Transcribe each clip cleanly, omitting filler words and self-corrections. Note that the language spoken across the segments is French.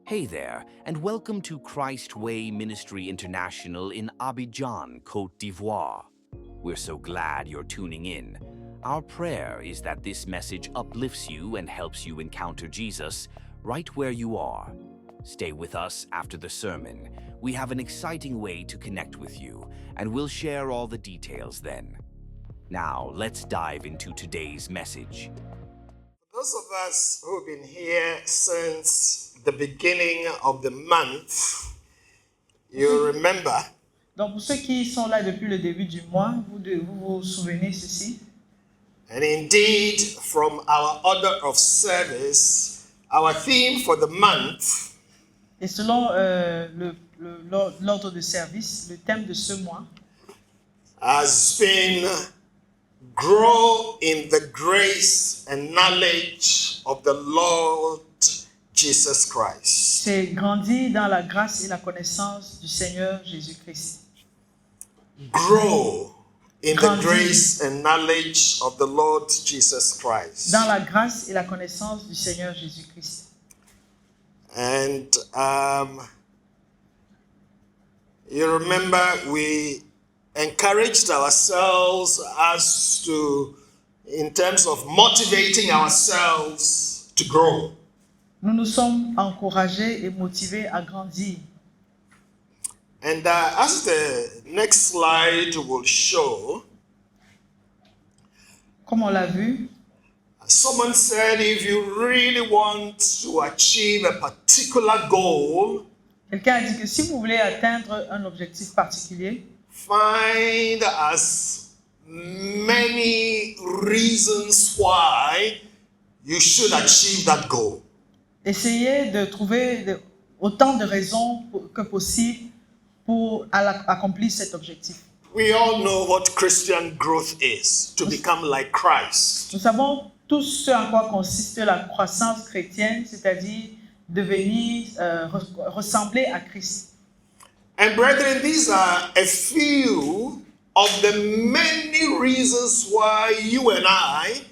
Hey there, and welcome to Christ Way Ministry International in Abidjan, Côte d'Ivoire. We're so glad you're tuning in. Our prayer is that this message uplifts you and helps you encounter Jesus right where you are. Stay with us after the sermon. We have an exciting way to connect with you, and we'll share all the details then. Now, let's dive into today's message. Those of us who've been here since the beginning of the month, you remember Donc, pour ceux qui sont là depuis le début du mois, vous vous souvenez ceci. and indeed from our order of service, our theme for the month Et selon l'ordre de service, le thème de ce mois has been grow in the grace and knowledge of the Lord Jesus Christ. c'est grandir dans la grâce et la connaissance du Seigneur Jésus-Christ. Grow in the Grandir. grace and knowledge of the Lord Jesus Christ. Dans la grâce et la connaissance du Seigneur Jésus-Christ. And you remember we encouraged ourselves as to, in terms of motivating ourselves to grow. Nous nous sommes encouragés et motivés à grandir. And as the next slide will show, Comme on l'a vu, someone said if you really want to achieve a particular goal, quelqu'un a dit que si vous voulez atteindre un objectif particulier, find as many reasons why you should achieve that goal. essayez de trouver autant de raisons que possible pour accomplir cet objectif. We all know what Christian growth is, to become like Christ. Nous savons tous ce en quoi consiste la croissance chrétienne, c'est-à-dire devenir, ressembler à Christ. And brethren, these are a few of the many reasons why you and I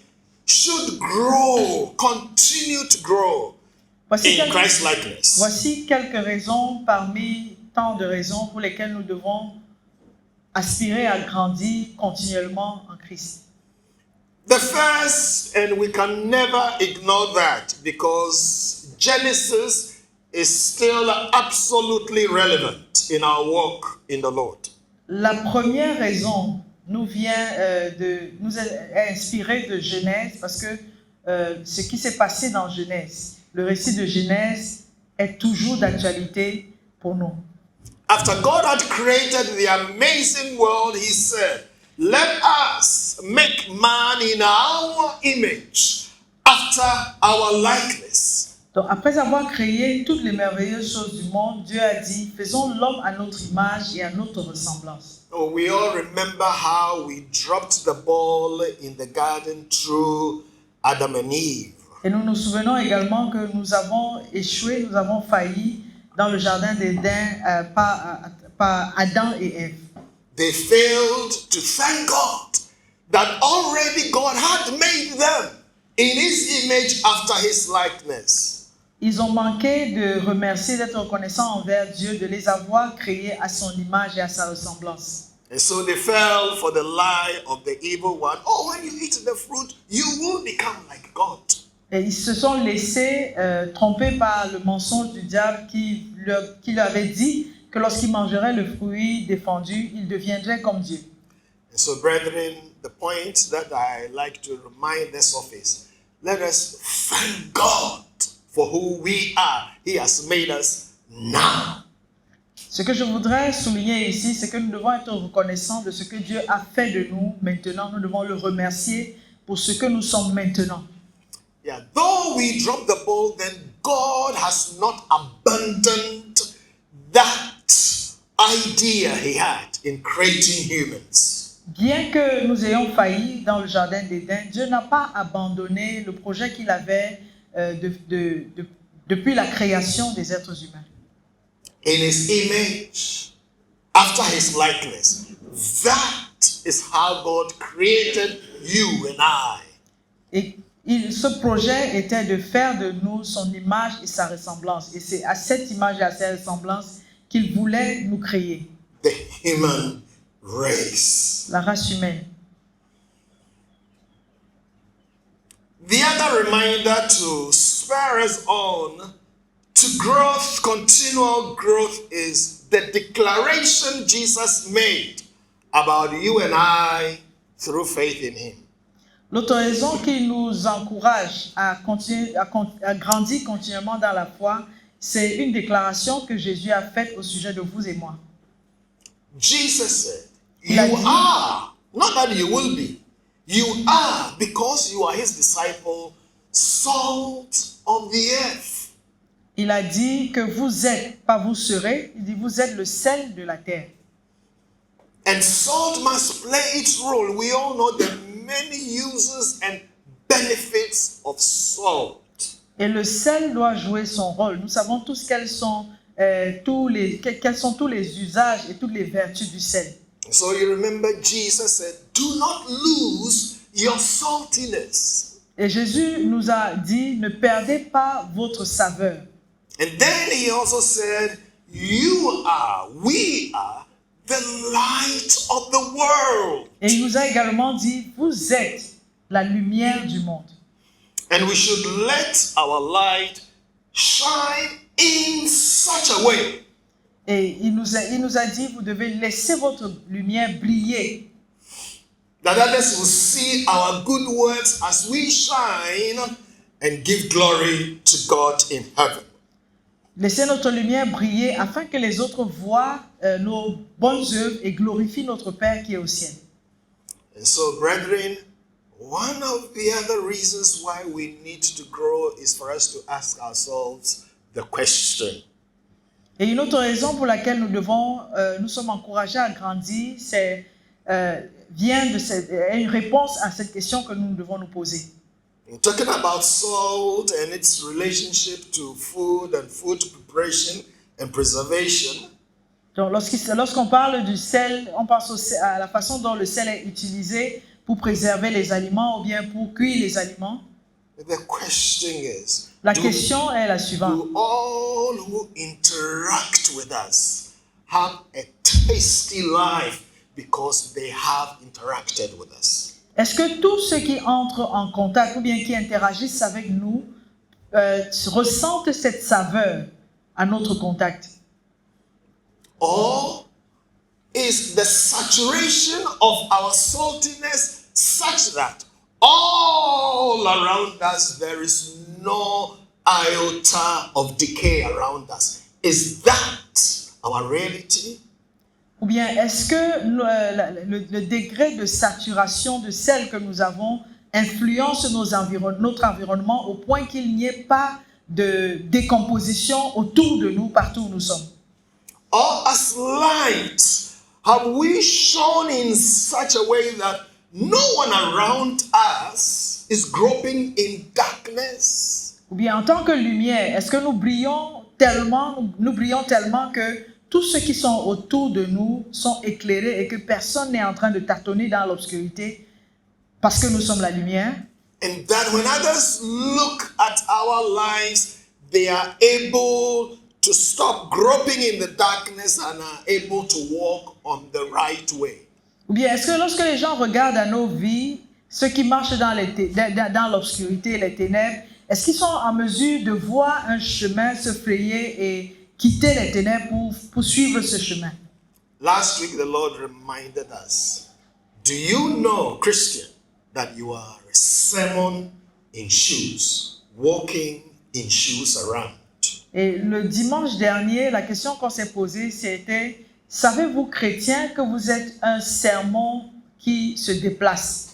should grow, continue to grow in Christ likeness. Voici quelques raisons parmi tant de raisons pour lesquelles nous devons aspirer à grandir continuellement en Christ. The first, and we can never ignore that because Genesis is still absolutely relevant in our walk in the Lord. La première raison nous est inspirée de Genèse parce que ce qui s'est passé dans Genèse, le récit de Genèse est toujours d'actualité pour nous. After God had created the amazing world, he said, let us make man in our image, after our likeness. Donc, après avoir créé toutes les merveilleuses choses du monde, Dieu a dit, faisons l'homme à notre image et à notre ressemblance. Oh, we all remember how we dropped the ball in the garden through Adam and Eve. Et nous nous souvenons également que nous avons échoué, nous avons failli dans le jardin d'Éden par Adam et Ève. They failed to thank God that already God had made them in his image after his likeness. Ils ont manqué de remercier, d'être reconnaissants envers Dieu, de les avoir créés à son image et à sa ressemblance. And so they fell for the lie of the evil one. Oh, when you eat the fruit, you will become like God. Et ils se sont laissés tromper par le mensonge du diable qui leur avait dit que lorsqu'ils mangeraient le fruit défendu, ils deviendraient comme Dieu. And so, brethren, the point that I like to remind us of is, let us thank God for who we are. He has made us now. Ce que je voudrais souligner ici, c'est que nous devons être reconnaissants de ce que Dieu a fait de nous maintenant. Nous devons le remercier pour ce que nous sommes maintenant. Yeah, though we drop the ball, then God has not abandoned that idea he had in creating humans. Bien que nous ayons failli dans le jardin d'Éden, Dieu n'a pas abandonné le projet qu'il avait depuis la création des êtres humains. In his image, after his likeness. That is how God created you and I. Et Ce projet était de faire de nous son image et sa ressemblance. Et c'est à cette image et à cette ressemblance qu'il voulait nous créer, the human race. la race humaine. The other reminder to spur us on to growth, continual growth, is the declaration Jesus made about you and I through faith in Him. L'autre raison qui nous encourage à grandir continuellement dans la foi, c'est une déclaration que Jésus a faite au sujet de vous et moi. Jesus said, Il a you dit- are, not that you will be, you are, because you are His disciple, salt of the earth. Il a dit que vous êtes, pas vous serez, il dit vous êtes le sel de la terre. And salt must play its role. We all know the many uses and benefits of salt. Et le sel doit jouer son rôle. Nous savons tous quels sont tous les usages et toutes les vertus du sel. So you remember Jesus said, do not lose your saltiness. Et Jésus nous a dit, ne perdez pas votre saveur. And then he also said, we are the light of the world. Et il nous a également dit, vous êtes la lumière du monde. And we should let our light shine in such a way Et il nous a dit, vous devez laisser votre lumière briller, that others will see our good works as we shine and give glory to God in heaven. laisser notre lumière briller afin que les autres voient nos bonnes œuvres et glorifient notre Père qui est au ciel. And so, brethren, one of the other reasons why we need to grow is for us to ask ourselves the question, Et une autre raison pour laquelle nous sommes encouragés à grandir, une réponse à cette question que nous devons nous poser. in talking about salt and its relationship to food and food preparation and preservation. Donc, lorsqu'on parle du sel, on pense à la façon dont le sel est utilisé pour préserver les aliments ou bien pour cuire les aliments. The question is, La question est la suivante. do all who interact with us have a tasty life because they have interacted with us? Est-ce que tous ceux qui entrent en contact ou bien qui interagissent avec nous ressentent cette saveur à notre contact? Or is the saturation of our saltiness such that all around us there is no iota of decay around us? Is that our reality? Ou bien est-ce que le degré de saturation de sel que nous avons influence notre environnement au point qu'il n'y ait pas de décomposition autour de nous, partout où nous sommes? Or as light, have we shone in such a way that no one around us is groping in darkness? Ou bien en tant que lumière, est-ce que nous brillons tellement que tous ceux qui sont autour de nous sont éclairés et que personne n'est en train de tâtonner dans l'obscurité parce que nous sommes la lumière? And that when others look at our lives, they are able to stop groping in the darkness and are able to walk on the right way. Ou bien est-ce que lorsque les gens regardent à nos vies, ceux qui marchent dans l'obscurité et les ténèbres, est-ce qu'ils sont en mesure de voir un chemin se frayer et quitter les ténèbres pour suivre ce chemin? Last week, the Lord reminded us, do you know, Christian, that you are a sermon in shoes, walking in shoes around? Et le dimanche dernier, la question qu'on s'est posée, c'était, savez-vous, chrétiens, que vous êtes un sermon qui se déplace?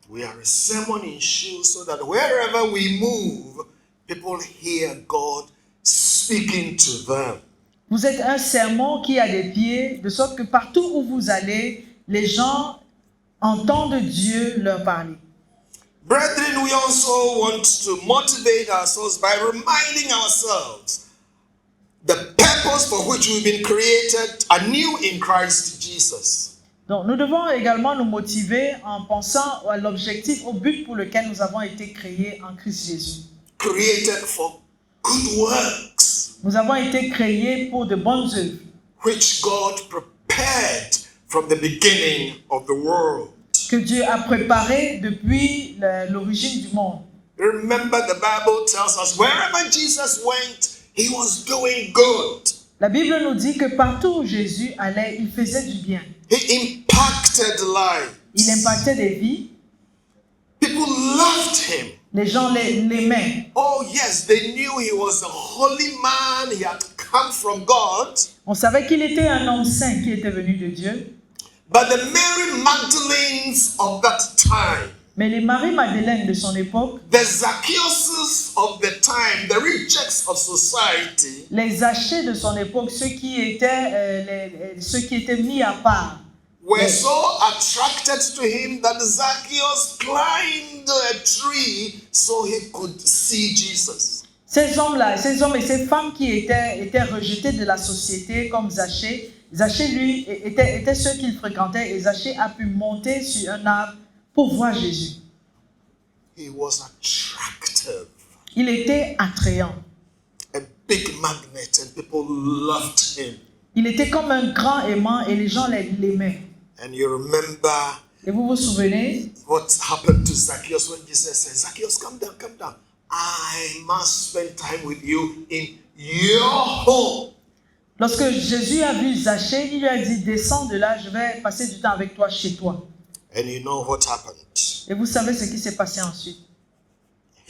We are a sermon in shoes so that wherever we move, people hear God speaking to them. Vous êtes un sermon qui a des pieds, de sorte que partout où vous allez, les gens entendent Dieu leur parler. Brethren, we also want to motivate ourselves by reminding ourselves the purpose for which we've been created anew in Christ Jesus. Donc, nous devons également nous motiver en pensant à l'objectif, au but pour lequel nous avons été créés en Christ Jésus. Created for good works, Nous avons été créés pour de bonnes œuvres which God prepared from the beginning of the world. que Dieu a préparées depuis l'origine du monde. Remember, the Bible tells us wherever Jesus went, he was doing good. La Bible nous dit que partout où Jésus allait, il faisait du bien. He impacted Il lives. impactait des vies. People loved him. Les gens l'aimaient. Oh, yes, they knew he was a holy man. He had come from God. On savait qu'il était un homme saint qui était venu de Dieu. But the Mary Magdalenes of that time, Mais les Marie-Madeleine de son époque, the Zacchaeuses of the time, the rejects of society, les Zachées de son époque, ceux qui étaient mis à part, were so attracted to him that Zacchaeus climbed a tree so he could see Jesus. ces hommes-là, ces hommes et ces femmes qui étaient rejetés de la société comme Zachée, Zachée, lui, était ceux qu'il fréquentait et Zachée a pu monter sur un arbre pour voir Jésus. He was attractive, Il était attrayant. a big magnet, and people loved him. Il était comme un grand aimant et les gens l'aimaient. And you remember Et vous vous souvenez what happened to Zacchaeus when Jesus said, Zacchaeus, come down, come down. I must spend time with you in your home. lorsque Jésus a vu Zachée, il lui a dit, descends de là, je vais passer du temps avec toi chez toi. And you know what happened? Et vous savez ce qui s'est passé ensuite.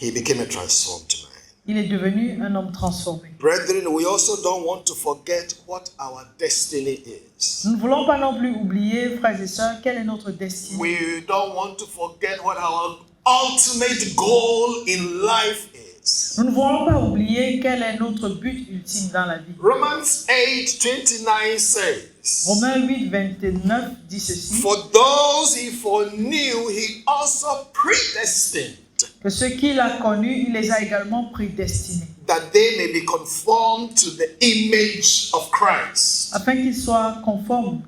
He became a transformed man. Il est devenu un homme transformé. Brethren, we also don't want to forget what our destiny is. Nous ne voulons pas non plus oublier, frères et sœurs, quelle est notre destinée. We don't want to forget what our ultimate goal in life is. Nous ne voulons pas oublier quel est notre but ultime dans la vie. Romans 8:29 says, Romains 8, 29 dit ceci, For those he foreknew, he also predestined, que ceux qu'il a connus, il les a également prédestinés, that they may be conformed to the image of Christ, afin qu'ils soient conformes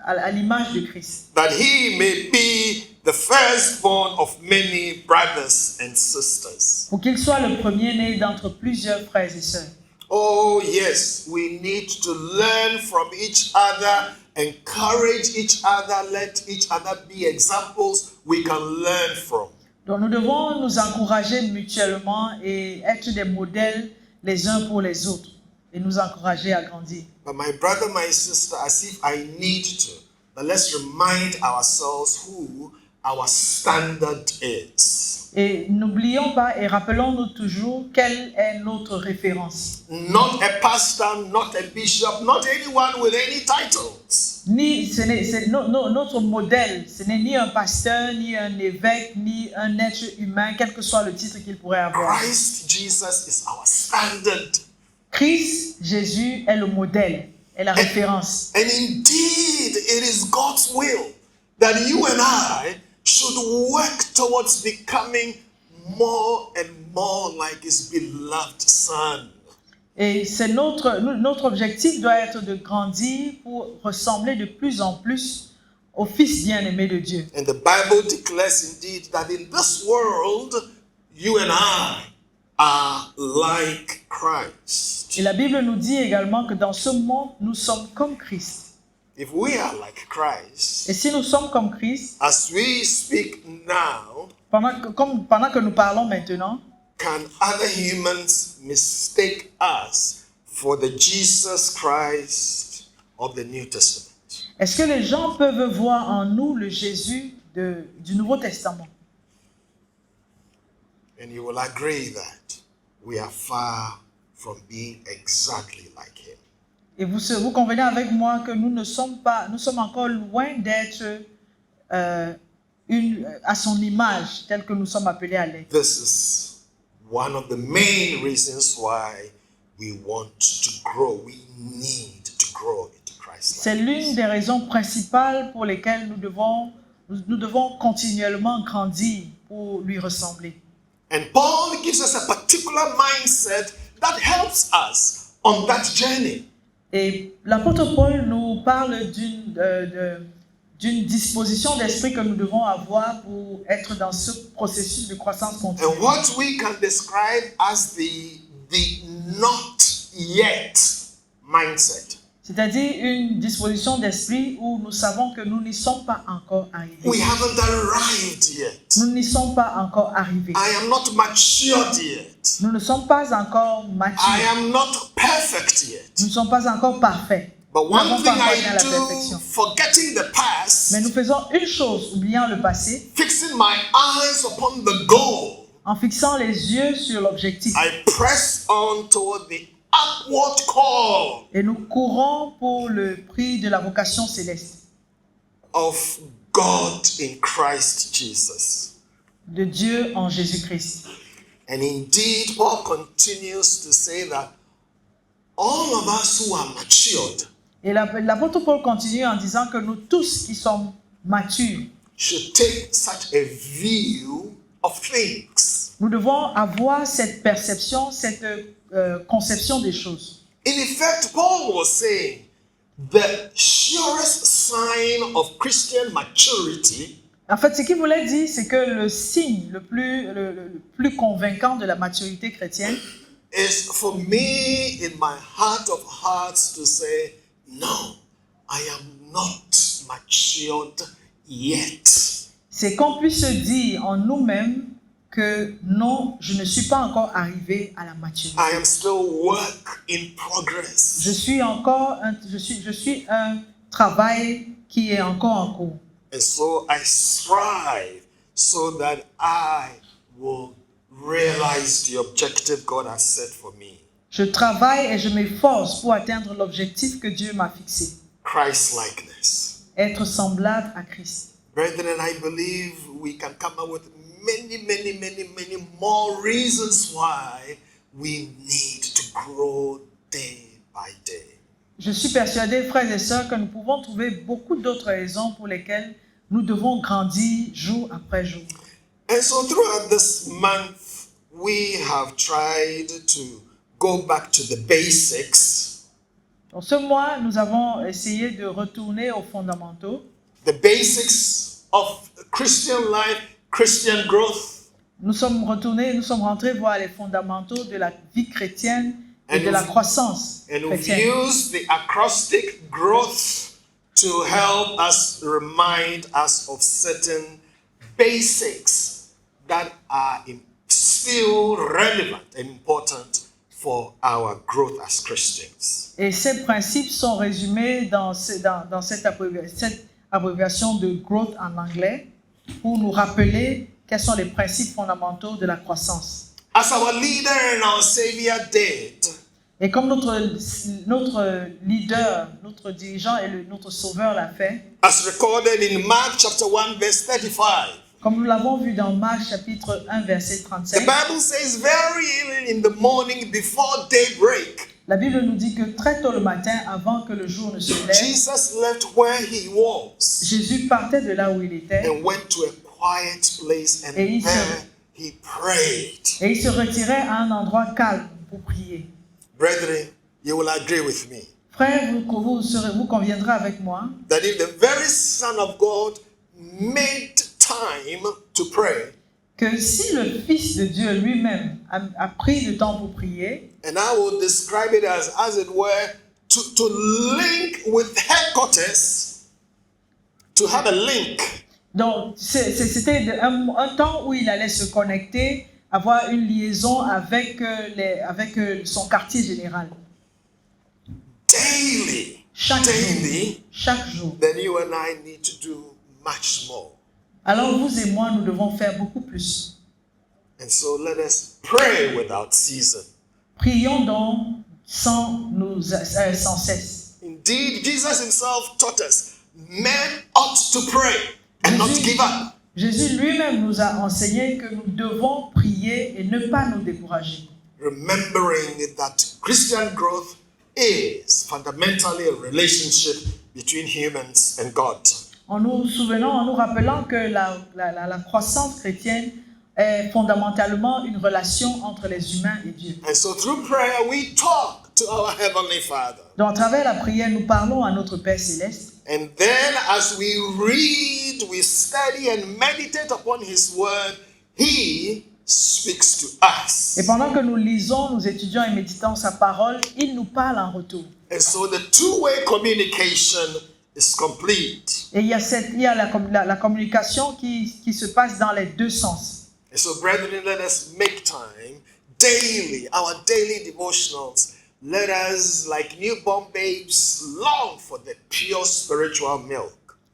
à l'image de Christ, that he may be the firstborn of many brothers and sisters. pour qu'il soit le premier-né d'entre plusieurs frères et sœurs. Oh, yes, we need to learn from each other, encourage each other, let each other be examples we can learn from. Donc nous devons nous encourager mutuellement et être des modèles les uns pour les autres et nous encourager à grandir. But my brother, my sister, as if I need to, but let's remind ourselves who our standard is. Et n'oublions pas et rappelons-nous toujours quelle est notre référence. Not a pastor, not a bishop, not anyone with any titles. Notre modèle, ce n'est ni un pasteur, ni un évêque, ni un être humain, quel que soit le titre qu'il pourrait avoir. Christ Jesus is our standard. Christ, Jésus, est le modèle, est la référence. And indeed, it is God's will that you and I should work towards becoming more and more like his beloved son. Et c'est notre objectif doit être de grandir pour ressembler de plus en plus au Fils bien-aimé de Dieu. And the Bible declares indeed that in this world, you and I are like Christ. Et la Bible nous dit également que dans ce monde, nous sommes comme Christ. If we are like Christ, Et si nous sommes comme Christ, as we speak now, pendant que nous parlons maintenant, can other humans mistake us for the Jesus Christ of the New Testament? est-ce que les gens peuvent voir en nous le Jésus du Nouveau Testament? And you will agree that we are far from being exactly like him. Et vous convenez avec moi que nous sommes encore loin d'être à son image, tel que nous sommes appelés à l'être. This is one of the main reasons why we want to grow. We need to grow into Christ. C'est l'une des raisons principales pour lesquelles nous devons continuellement grandir pour lui ressembler. And Paul gives us a particular mindset that helps us on that journey. Et l'apôtre Paul nous parle d'une disposition d'esprit que nous devons avoir pour être dans ce processus de croissance continue. And what we can describe as the not yet mindset. C'est-à-dire une disposition d'esprit où nous savons que nous n'y sommes pas encore arrivés. We haven't arrived yet. Nous n'y sommes pas encore arrivés. I am not matured yet. Nous ne sommes pas encore I matures. am not perfect yet. Nous ne sommes pas encore parfaits. But Nous n'avons one pas thing encore I atteint la perfection. do, forgetting the past, Mais nous faisons une chose, oubliant le passé, fixing my eyes upon the goal, en fixant les yeux sur l'objectif. I press on toward the upward call Et nous courons pour le prix de la vocation céleste of God in Christ Jesus. de Dieu en Jésus-Christ. And indeed, Paul continues to say that all of us who are matured Et l'apôtre Paul continue en disant que nous tous qui sommes matures, should take such a view of things. nous devons avoir cette perception, cette conception des choses. In effect, Paul was saying the surest sign of Christian maturity En fait, ce qu'il voulait dire, c'est que le signe le plus convaincant de la maturité chrétienne, is for me in my heart of hearts to say, no, I am not matured yet. c'est qu'on puisse se dire en nous-mêmes que non, je ne suis pas encore arrivé à la maturité. I am still work in progress. Je suis un travail qui est encore en cours. And so I strive so that I will realize the objective God has set for me. Je travaille et je m'efforce pour atteindre l'objectif que Dieu m'a fixé. Christ-likeness. Être semblable à Christ. Brethren, I believe we can come up with many more reasons why we need to grow day by day. Je suis persuadé, frères et sœurs, que nous pouvons trouver beaucoup d'autres raisons pour lesquelles nous devons grandir jour après jour. And so throughout this month, we have tried to go back to the basics. Dans ce mois, nous avons essayé de retourner aux fondamentaux. The basics of Christian life, Christian growth. Nous sommes rentrés voir les fondamentaux de la vie chrétienne et de la croissance And we've chrétienne. used the acrostic growth to help us remind us of certain basics that are still relevant and important for our growth as Christians. Et ces principes sont résumés dans cette abréviation de growth en anglais pour nous rappeler quels sont les principes fondamentaux de la croissance. As our leader and our Savior did, Et comme notre leader, notre dirigeant et notre sauveur l'a fait, as recorded in Mark chapter 1 verse 35, comme nous l'avons vu dans Marc chapitre 1 verset the 35, Bible says very early in the morning before daybreak, la Bible nous dit que très tôt le matin, avant que le jour ne se lève, Jesus left where he was Jésus partait de là où il était and went to a quiet place, and Et il there he prayed. et il se retirait à un endroit calme pour prier. Brethren, you will agree with me Frère, vous conviendrez avec moi that if the very Son of God made time to pray, que si le Fils de Dieu lui-même a pris du temps pour prier, and I will describe it as it were, to link with headquarters, to have a link. donc c'était un temps où il allait se connecter, avoir une liaison avec son quartier général. Daily, Chaque jour. then you and I need to do much more. Alors vous et moi, nous devons faire beaucoup plus. And so let us pray without season. Prions donc sans cesse. Indeed, Jesus himself taught us, men ought to pray and not give up. Jésus lui-même nous a enseigné que nous devons prier et ne pas nous décourager. Remembering that Christian growth is fundamentally a relationship between humans and God. En nous rappelant que la croissance chrétienne est fondamentalement une relation entre les humains et Dieu. And so through prayer, we talk to our Heavenly Father. Donc, à travers la prière, nous parlons à notre Père Céleste. And then as we read, we study and meditate upon his word, he speaks to us. Et pendant que nous lisons, nous étudions et méditons sa parole, il nous parle en retour. And so the two-way communication is complete. Et il y a la communication qui se passe dans les deux sens. And so, brethren, let us make time daily, our daily devotionals. Let us, like newborn babes, long for the pure spiritual milk.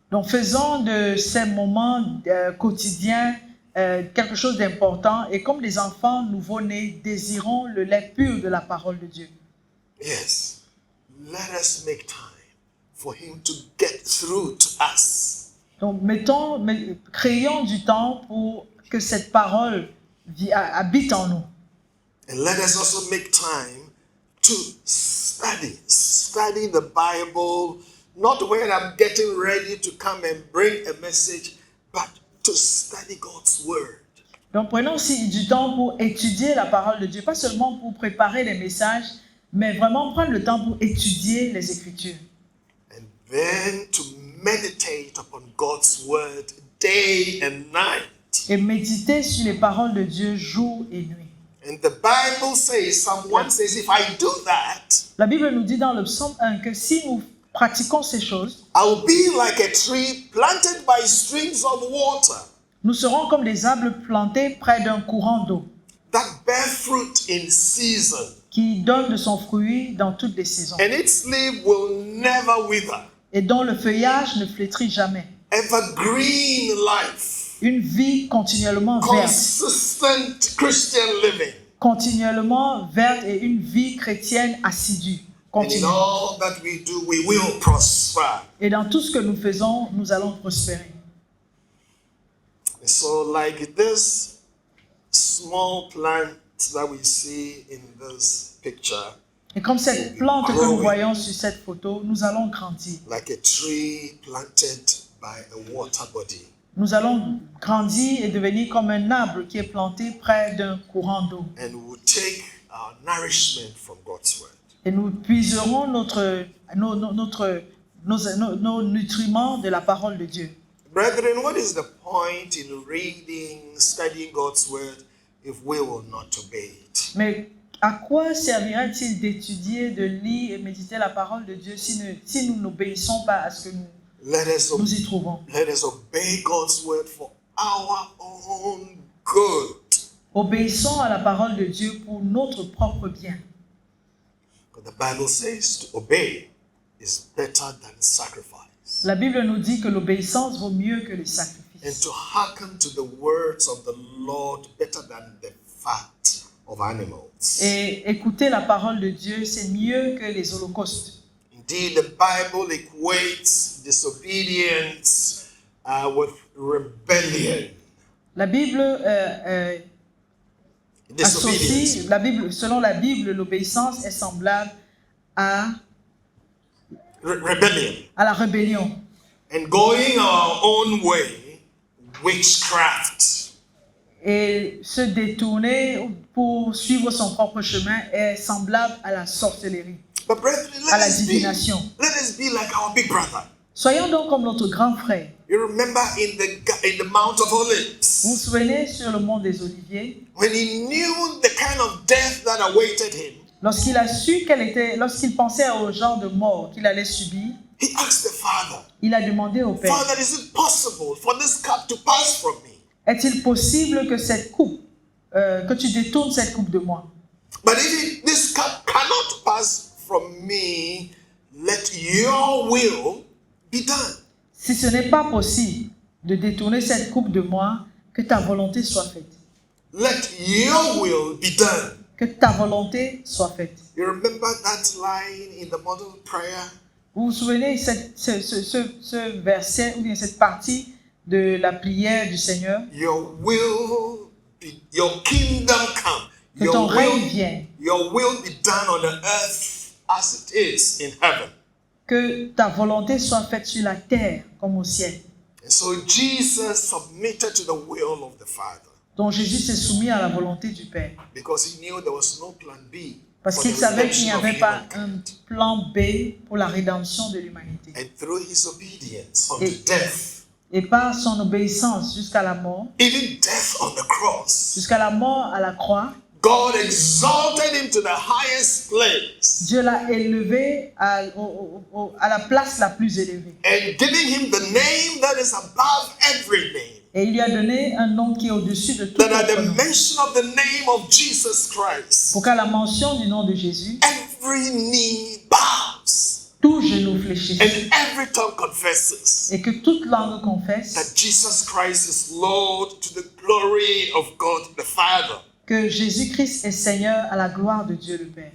Donc faisons de ces moments quotidiens quelque chose d'important. Et comme les enfants nouveau-nés, désirons le lait pur de la parole de Dieu. Yes. Let us make time for him to get through to us. Donc créons du temps pour que cette parole habite en nous. And let us also make time to study the Bible, not when I'm getting ready to come and bring a message, but to study God's word. Donc prenons aussi du temps pour étudier la parole de Dieu, pas seulement pour préparer les messages, mais vraiment prendre le temps pour étudier les Écritures. And then to meditate upon God's word day and night. Et méditer sur les paroles de Dieu jour et nuit. And the Bible says, Psalm 1 says, if I do that, La Bible nous dit dans le psaume 1 que si nous pratiquons ces choses, I'll be like a tree planted by streams of water nous serons comme des arbres plantés près d'un courant d'eau that bear fruit in season, qui donne de son fruit dans toutes les saisons and its leaf will never wither. et dont le feuillage ne flétrit jamais. Evergreen life, Une vie continuellement verte, consistent Christian living, continuellement verte et une vie chrétienne assidue, and in continue. all that we do, we will prosper. Et dans tout ce que nous faisons, nous allons prospérer. And so, like this small plant that we see in this picture, Et comme cette plante que nous voyons sur cette photo, nous allons grandir. like a tree planted by a water body. Nous allons grandir et devenir comme un arbre qui est planté près d'un courant d'eau. And we will take our nourishment from God's word. Et nous puiserons nos nutriments de la parole de Dieu. Brethren, what is the point in reading, studying God's word if we will not obey it? Mais à quoi servirait-il d'étudier, de lire et méditer la parole de Dieu si nous n'obéissons pas à ce que nous y trouvons? Let us obey God's word for our own good. Obéissons à la parole de Dieu pour notre propre bien. But the Bible says to obey is better than sacrifice. La Bible nous dit que l'obéissance vaut mieux que les And sacrifices. to hearken to the words of the Lord better than the fat of animals. Et écouter la parole de Dieu, c'est mieux que les holocaustes. Indeed, the Bible equates disobedience with rebellion. La Bible associe, selon la Bible, l'obéissance est semblable à Rebellion. la rébellion. And going our own way, witchcraft. Et se détourner pour suivre son propre chemin est semblable à la sorcellerie, But brethren, à la divination. let us be like our big brother. Soyons donc comme notre grand frère. You remember in the Mount of Olives, Vous vous souvenez sur le mont des Oliviers, when he knew the kind of death that awaited him, lorsqu'il a su lorsqu'il pensait au genre de mort qu'il allait subir, he asked the Father, il a demandé au Père, Father, is it possible for this cup to pass from me? est-il possible que cette coupe, que tu détournes cette coupe de moi? But if this cup cannot pass from me, let your will be done. Si ce n'est pas possible de détourner cette coupe de moi, que ta volonté soit faite. Let your will be done. Que ta volonté soit faite. You remember that line in the model prayer? Vous vous souvenez ce verset ou bien cette partie de la prière du Seigneur? Your will be, your kingdom come. Que ton règne vienne. Your will be done on the earth as it is in heaven. Que ta volonté soit faite sur la terre comme au ciel. And so Jesus submitted to the will of the Father. dont Jésus s'est soumis à la volonté du Père. because he knew there was no plan B Parce for qu'il the savait qu'il n'y redemption of avait pas un humankind. plan B pour la rédemption de l'humanité. And through his obedience unto Et- death, Et par son obéissance jusqu'à la mort, even death on the cross, jusqu'à la mort à la croix, God exalted him to the highest place Dieu l'a élevé à la place la plus élevée. and giving him the name that is above every name. Et il lui a donné un nom qui est au-dessus de tout That at autre the nom. mention of the name of Jesus Christ, Pour qu'à la mention du nom de Jésus, every knee bows tout genou fléchisse and every tongue confesses et que toute langue confesse that Jesus Christ is Lord to the glory of God the Father. que Jésus-Christ est Seigneur à la gloire de Dieu le Père.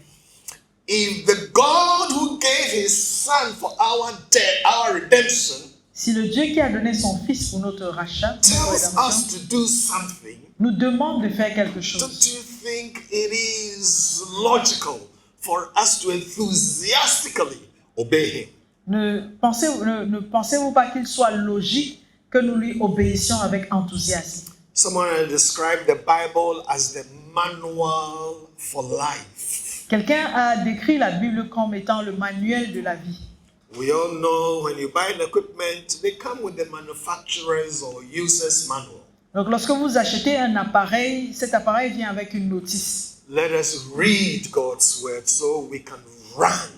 If the God who gave his son for our death, our redemption, Si le Dieu qui a donné son Fils pour notre rachat, pour notre tells us rédemption, to do something, nous demande de faire quelque don't chose, you think it is logical for us to enthusiastically obey him? ne pensez-vous pas qu'il soit logique que nous lui obéissions avec enthousiasme? Someone described the Bible as the manual for life. Quelqu'un a décrit la Bible comme étant le manuel de la vie. We all know when you buy an equipment, they come with the manufacturer's or user's manual. Donc lorsque vous achetez un appareil, cet appareil vient avec une notice. Let us read God's word so we can run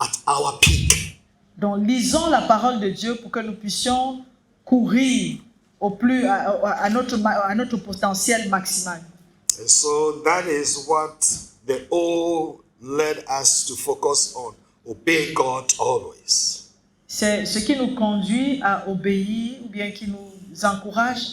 at our peak. Donc lisons la parole de Dieu pour que nous puissions courir à notre potentiel maximal. And so that is what the old led us to focus on. Obey God always. C'est ce qui nous conduit à obéir ou bien qui nous encourage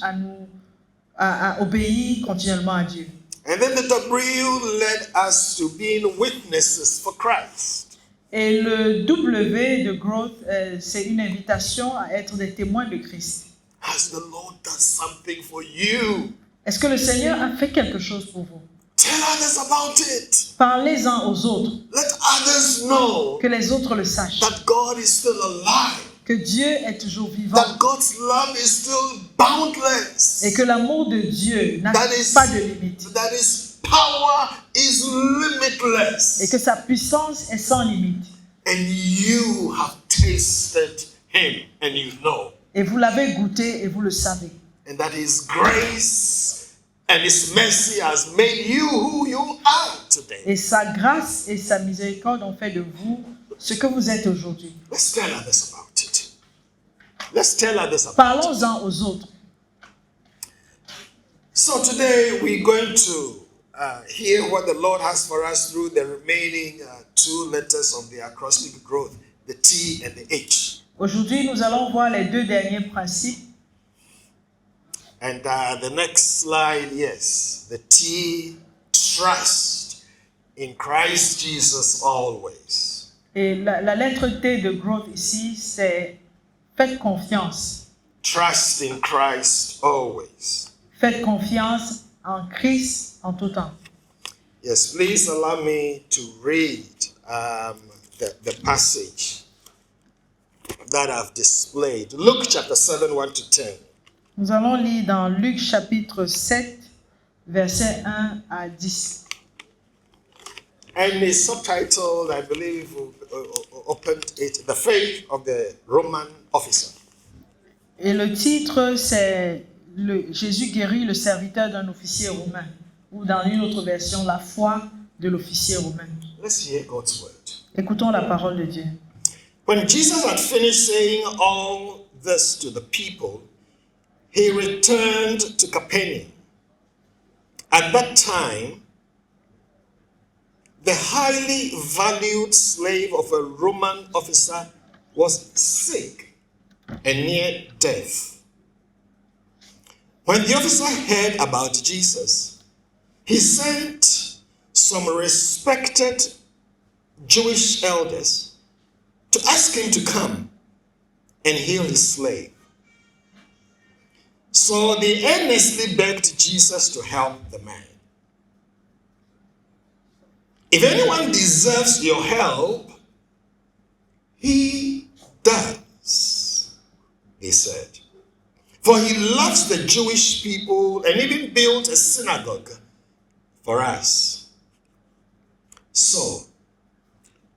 à obéir continuellement à Dieu. And then the W led us to being witnesses for Christ. Et le W de Growth, c'est une invitation à être des témoins de Christ. Has the Lord done something for you? Est-ce que le Seigneur a fait quelque chose pour vous? Tell others about it. Parlez-en aux autres, Let others know que les autres le sachent, that God is still alive, que Dieu est toujours vivant that God's love is still boundless, et que l'amour de Dieu n'a That is- pas de limite that His power is limitless, et que sa puissance est sans limite. and you have tasted Him and you know, Et vous l'avez goûté et vous le savez. and that His grace and His mercy has made you who you are today. Et sa grâce et sa miséricorde ont fait de vous ce que vous êtes aujourd'hui. Let's tell others about it. Let's tell others about it. Parlons-en aux autres. So today we're going to hear what the Lord has for us through the remaining two letters of the acrostic growth, the T and the H. Aujourd'hui, nous allons voir les deux derniers principes. And the next slide, yes, the T, trust in Christ Jesus always. Et la lettre T de Growth ici, c'est faites confiance. Trust in Christ always. Faites confiance en Christ en tout temps. Yes, please allow me to read the passage that I've displayed. Luke chapter 7, 1 to 10. Nous allons lire dans Luc chapitre 7, versets 1 à 10. And it's subtitled, I believe, opened it, The Faith of the Roman Officer. Et le titre, c'est Jésus guérit le serviteur d'un officier romain. Ou dans une autre version, la foi de l'officier romain. Let's hear God's word. Écoutons la parole de Dieu. When Jesus had finished saying all this to the people, he returned to Capernaum. At that time, the highly valued slave of a Roman officer was sick and near death. When the officer heard about Jesus, he sent some respected Jewish elders to ask him to come and heal his slave. So they earnestly begged Jesus to help the man. If anyone deserves your help, he does, they said. For he loves the Jewish people and even built a synagogue for us. So,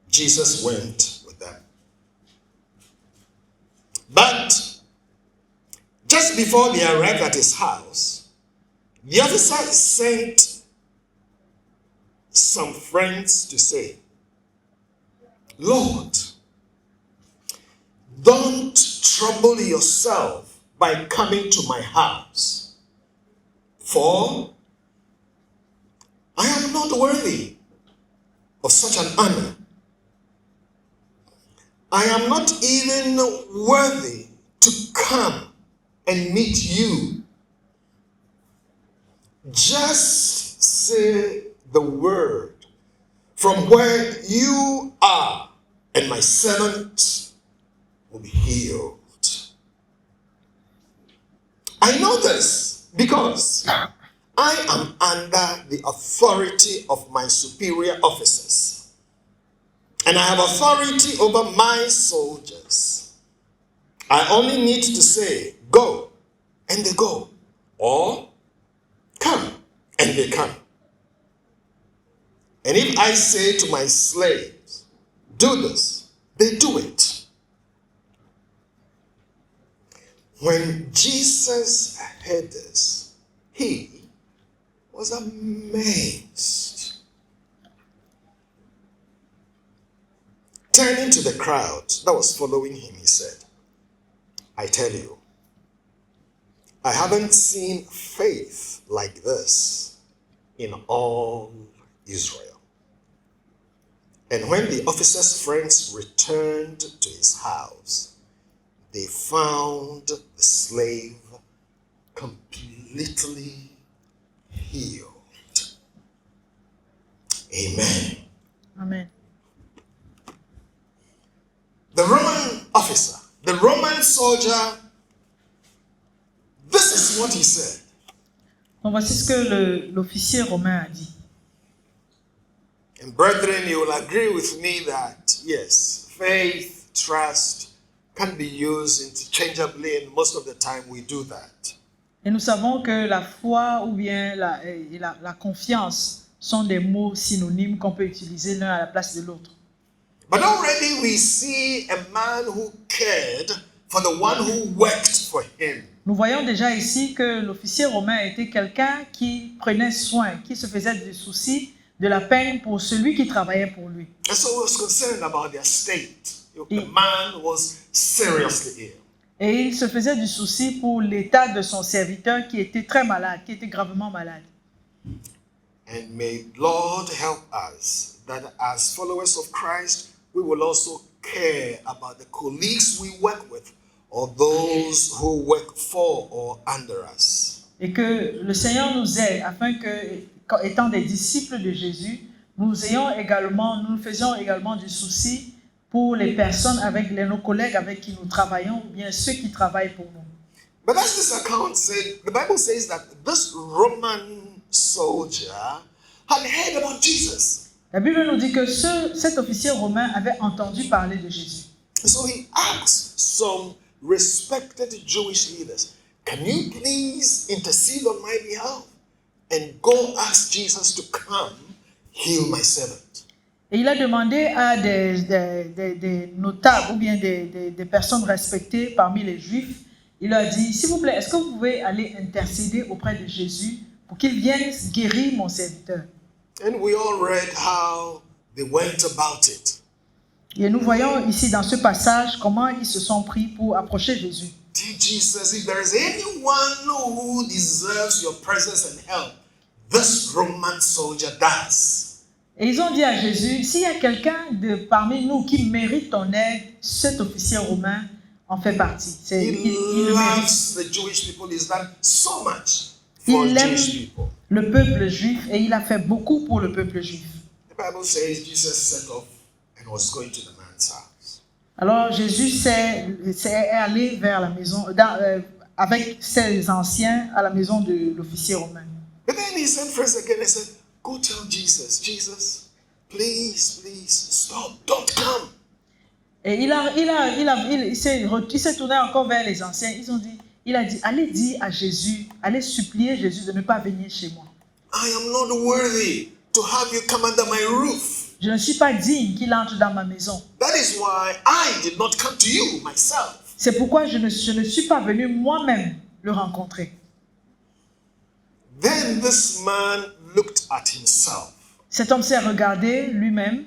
Jesus went with them. But, just before they arrived at his house, the officer sent some friends to say, Lord, don't trouble yourself by coming to my house, for I am not worthy of such an honor. I am not even worthy to come and meet you. Just say the word from where you are, and my servant will be healed. I know this because I am under the authority of my superior officers, and I have authority over my soldiers. I only need to say, go, and they go, or come, and they come. And if I say to my slaves, do this, they do it. When Jesus heard this, he was amazed. Turning to the crowd that was following him, he said, I tell you, I haven't seen faith like this in all Israel. And when the officer's friends returned to his house, they found the slave completely healed. Amen. Amen. The Roman officer, the Roman soldier, this is what he said. Donc voici ce que l'officier romain a dit. And brethren, you will agree with me that, yes, faith, trust can be used interchangeably, and most of the time we do that. Et nous savons que la foi ou bien la confiance sont des mots synonymes qu'on peut utiliser l'un à la place de l'autre. But already we see a man who cared for the one who worked for him. Nous voyons déjà ici que l'officier romain était quelqu'un qui prenait soin, qui se faisait du souci, de la peine pour celui qui travaillait pour lui. And so he was concerned about their state. The man was seriously ill. Et il se faisait du souci pour l'état de son serviteur qui était très malade, qui était gravement malade. And may Lord help us that as followers of Christ, we will also care about the colleagues we work with or those who work for or under us. Et que le Seigneur nous aide afin que, étant des disciples de Jésus, nous faisions également du souci pour les personnes nos collègues avec qui nous travaillons, ou bien ceux qui travaillent pour nous. But as this account said, the Bible says that this Roman soldier had heard about Jesus. La Bible nous dit que cet officier romain avait entendu parler de Jésus. So he asked some respected Jewish leaders, can you please intercede on my behalf and go ask Jesus to come heal my servant? Et il a demandé à des notables ou bien des personnes respectées parmi les Juifs, il leur a dit, s'il vous plaît, est-ce que vous pouvez aller intercéder auprès de Jésus pour qu'il vienne guérir mon serviteur? And we all read how they went about it. Et nous voyons ici dans ce passage comment ils se sont pris pour approcher Jésus. Dear Jesus, if there is anyone who deserves your presence and help, this Roman soldier does. Et ils ont dit à Jésus, s'il y a quelqu'un parmi nous qui mérite ton aide, cet officier romain en fait partie. Il loves the Jewish people. He's done so much for Jewish people. Le peuple juif et il a fait beaucoup pour le peuple juif. The Bible says Jesus set off and was going to the man's house. Alors Jésus s'est allé vers la maison, avec ses anciens à la maison de l'officier romain. But then he sent friends again and said, go tell Jesus, please, stop, don't come. Et il s'est tourné encore vers les anciens. Ils ont dit, il a dit, allez dire à Jésus, allez supplier Jésus de ne pas venir chez moi. I am not worthy to have you come under my roof. Je ne suis pas digne qu'il entre dans ma maison. That is why I did not come to you myself. C'est pourquoi je ne suis pas venu moi-même le rencontrer. Then this man looked at himself Cet homme s'est regardé lui-même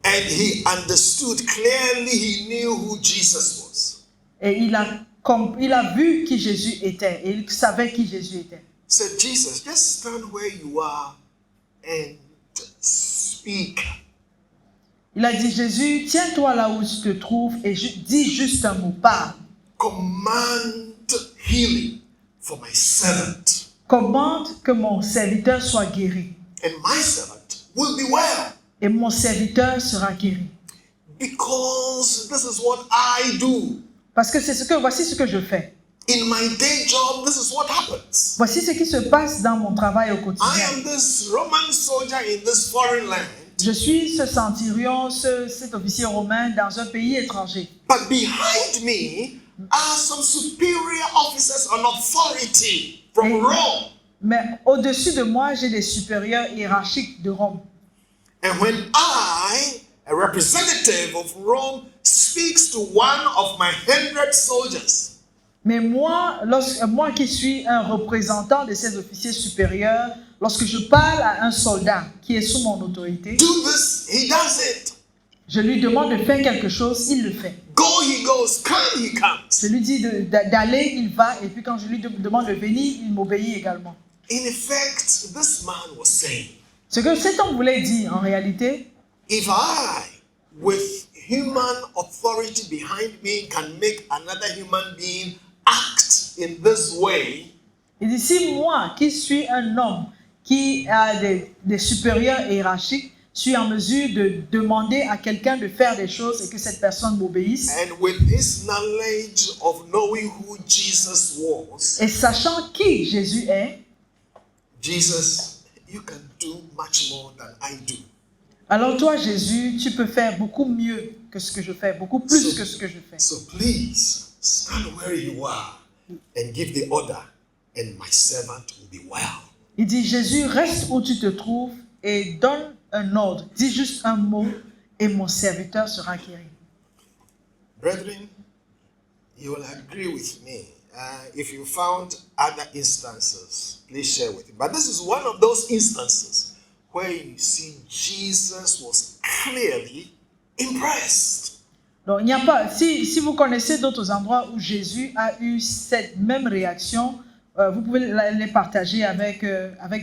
and he understood clearly, he knew who Jesus was. et il a vu qui Jésus était et il savait qui Jésus était. Said, Jesus, just stand where you are and speak. Il a dit, Jésus, tiens-toi là où tu te trouves et dis juste un mot, parle. Command healing for my servant, Commande que mon serviteur soit guéri and my servant will be well. et mon serviteur sera guéri. Because this is what I do. Parce que voici ce que je fais. In my day job, this is what happens. Voici ce qui se passe dans mon travail au I quotidien. am this Roman soldier in this foreign land. Je suis ce centurion, cet officier romain dans un pays étranger. But behind me are some superior officers on authority from Rome. Mais au-dessus de moi, j'ai des supérieurs hiérarchiques de Rome. And when I, a representative of Rome, speaks to one of my 100 soldiers, Mais moi qui suis un représentant de ces officiers supérieurs, lorsque je parle à un soldat qui est sous mon autorité, do this, he does it. je lui demande de faire quelque chose, il le fait. Go, he goes. Come, he comes. Je lui dis d'aller, il va, et puis quand je lui demande de venir, il m'obéit également. In effect, this man was saying, Ce que cet homme voulait dire en réalité, if I, with human authority behind me, can make another human being act in this way, il dit, si moi qui suis un homme qui a des supérieurs hiérarchiques, suis en mesure de demander à quelqu'un de faire des choses et que cette personne m'obéisse, and with his knowledge of knowing who Jesus was, et sachant qui Jésus est, Jesus, you can do much more than I do. alors toi Jésus, tu peux faire beaucoup mieux que ce que je fais, beaucoup plus que ce que je fais. So please, stand where you are and give the order, and my servant will be well. Il dit, Jésus, reste où tu te trouves et donne un ordre. Dis juste un mot et mon serviteur sera guéri. Brethren, you will agree with me. If you found other instances, please share with me. But this is one of those instances where you see Jesus was clearly impressed. Donc, il n'y a pas, si vous connaissez d'autres endroits où Jésus a eu cette même réaction, vous pouvez les partager avec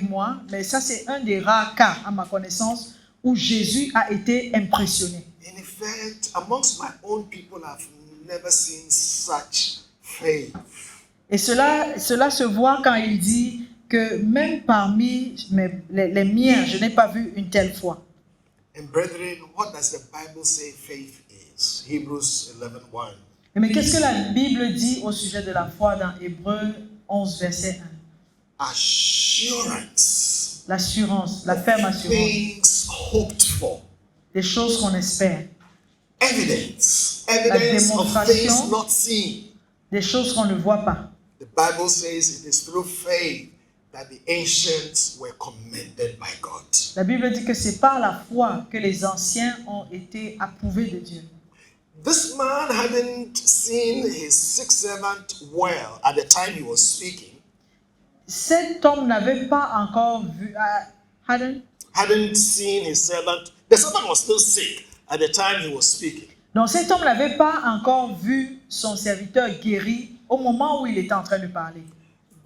moi. Mais ça, c'est un des rares cas, à ma connaissance, où Jésus a été impressionné. In effect, amongst my own people, I've never seen such faith. Et cela se voit quand il dit que même parmi les miens, je n'ai pas vu une telle foi. And brethren, what does the Bible say faith is? Hebrews 11:1. Mais qu'est-ce que la Bible dit au sujet de la foi dans Hébreux 11, verset 1? Assurance. L'assurance, la ferme assurance, Things hoped for. des choses qu'on espère, Evidence of things not seen. des choses qu'on ne voit pas. The Bible says it is through faith that the ancients were commended by God. La Bible dit que c'est par la foi que les anciens ont été approuvés de Dieu. This man hadn't seen his sick servant well at the time he was speaking. Cet homme n'avait pas encore vu, Hadn't seen his servant. The servant was still sick at the time he was speaking. donc cet homme n'avait pas encore vu son serviteur guéri au moment où il était en train de parler.